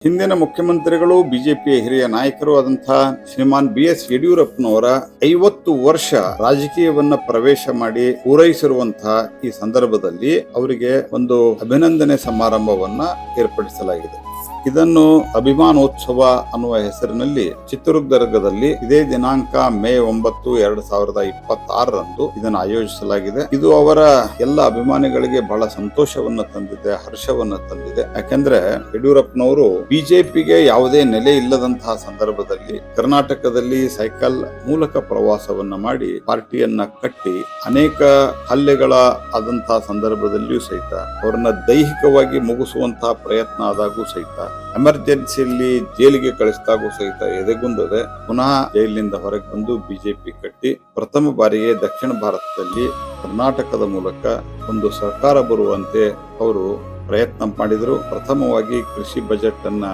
ಹಿಂದಿನ ಮುಖ್ಯಮಂತ್ರಿಗಳು ಬಿಜೆಪಿಯ ಹಿರಿಯ ನಾಯಕರು ಆದಂತಹ ಶ್ರೀಮಾನ್ BS ಯಡಿಯೂರಪ್ಪನವರ 50 ವರ್ಷ ರಾಜಕೀಯವನ್ನ ಪ್ರವೇಶ ಮಾಡಿ ಪೂರೈಸಿರುವಂತಹ ಈ ಸಂದರ್ಭದಲ್ಲಿ ಅವರಿಗೆ ಒಂದು ಅಭಿನಂದನೆ ಸಮಾರಂಭವನ್ನ ಏರ್ಪಡಿಸಲಾಗಿದೆ. ಇದನ್ನು ಅಭಿಮಾನೋತ್ಸವ ಅನ್ನುವ ಹೆಸರಿನಲ್ಲಿ ಚಿತ್ರದುರ್ಗದಲ್ಲಿ ಇದೇ ದಿನಾಂಕ ಮೇ 9, 2026 ಇದನ್ನು ಆಯೋಜಿಸಲಾಗಿದೆ. ಇದು ಅವರ ಎಲ್ಲ ಅಭಿಮಾನಿಗಳಿಗೆ ಬಹಳ ಸಂತೋಷವನ್ನ ತಂದಿದೆ, ಹರ್ಷವನ್ನ ತಂದಿದೆ. ಯಾಕೆಂದ್ರೆ ಯಡಿಯೂರಪ್ಪನವರು ಬಿಜೆಪಿಗೆ ಯಾವುದೇ ನೆಲೆ ಇಲ್ಲದಂತಹ ಸಂದರ್ಭದಲ್ಲಿ ಕರ್ನಾಟಕದಲ್ಲಿ ಸೈಕಲ್ ಮೂಲಕ ಪ್ರವಾಸವನ್ನ ಮಾಡಿ ಪಾರ್ಟಿಯನ್ನ ಕಟ್ಟಿ ಅನೇಕ ಹಲ್ಲೆಗಳ ಆದಂತಹ ಸಂದರ್ಭದಲ್ಲಿಯೂ ಸಹಿತ ಅವರನ್ನ ದೈಹಿಕವಾಗಿ ಮುಗಿಸುವಂತಹ ಪ್ರಯತ್ನ ಆದಾಗೂ ಸಹಿತ ಎಮರ್ಜೆನ್ಸಿಯಲ್ಲಿ ಜೈಲಿಗೆ ಕಳಿಸಿದಾಗೂ ಸಹಿತ ಎದೆಗುಂದದೆ ಪುನಃ ಜೈಲಿನಿಂದ ಹೊರಗೆ ಬಂದು ಬಿಜೆಪಿ ಕಟ್ಟಿ ಪ್ರಥಮ ಬಾರಿಗೆ ದಕ್ಷಿಣ ಭಾರತದಲ್ಲಿ ಕರ್ನಾಟಕದ ಮೂಲಕ ಒಂದು ಸರ್ಕಾರ ಬರುವಂತೆ ಅವರು ಪ್ರಯತ್ನ ಮಾಡಿದ್ರು. ಪ್ರಥಮವಾಗಿ ಕೃಷಿ ಬಜೆಟ್ ಅನ್ನ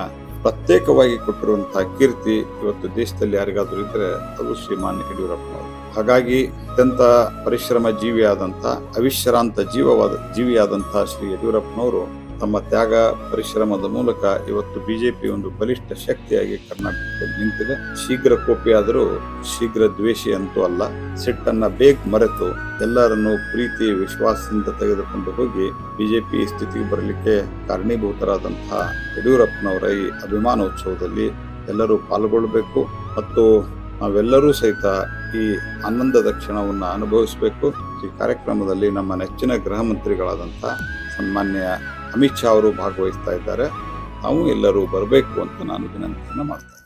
ಪ್ರತ್ಯೇಕವಾಗಿ ಕೊಟ್ಟಿರುವಂತಹ ಕೀರ್ತಿ ಇವತ್ತು ದೇಶದಲ್ಲಿ ಯಾರಿಗಾದ್ರೂ ಇದ್ರೆ ಅದು ಶ್ರೀಮಾನ್ ಯಡಿಯೂರಪ್ಪನವರು. ಹಾಗಾಗಿ ಅತ್ಯಂತ ಪರಿಶ್ರಮ ಜೀವಿಯಾದಂತ ಅವಿಶ್ರಾಂತ ಜೀವಿಯಾದಂತಹ ಶ್ರೀ ಯಡಿಯೂರಪ್ಪನವರು ತಮ್ಮ ತ್ಯಾಗ ಪರಿಶ್ರಮದ ಮೂಲಕ ಇವತ್ತು ಬಿಜೆಪಿ ಒಂದು ಬಲಿಷ್ಠ ಶಕ್ತಿಯಾಗಿ ಕರ್ನಾಟಕದಲ್ಲಿ ನಿಂತಿದೆ. ಶೀಘ್ರ ಕೋಪಿಯಾದರೂ ಶೀಘ್ರ ದ್ವೇಷಿ ಅಂತೂ ಅಲ್ಲ. ಸಿಟ್ಟನ್ನ ಬೇಗ ಮರೆತು ಎಲ್ಲರನ್ನು ಪ್ರೀತಿ ವಿಶ್ವಾಸದಿಂದ ತೆಗೆದುಕೊಂಡು ಹೋಗಿ ಬಿಜೆಪಿ ಸ್ಥಿತಿಗೆ ಬರಲಿಕ್ಕೆ ಕಾರಣೀಭೂತರಾದಂತಹ ಯಡಿಯೂರಪ್ಪನವರ ಈ ಅಭಿಮಾನೋತ್ಸವದಲ್ಲಿ ಎಲ್ಲರೂ ಪಾಲ್ಗೊಳ್ಳಬೇಕು ಮತ್ತು ನಾವೆಲ್ಲರೂ ಸಹಿತ ಈ ಆನಂದದ ಕ್ಷಣವನ್ನು ಅನುಭವಿಸಬೇಕು. ಈ ಕಾರ್ಯಕ್ರಮದಲ್ಲಿ ನಮ್ಮ ನೆಚ್ಚಿನ ಗೃಹ ಮಂತ್ರಿಗಳಾದಂತಹ ಸನ್ಮಾನ್ಯ ಅಮಿತ್ ಶಾ ಅವರು ಭಾಗವಹಿಸ್ತಾ ಇದ್ದಾರೆ. ನಾವು ಎಲ್ಲರೂ ಬರಬೇಕು ಅಂತ ನಾನು ವಿನಂತಿಯನ್ನು ಮಾಡ್ತೇನೆ.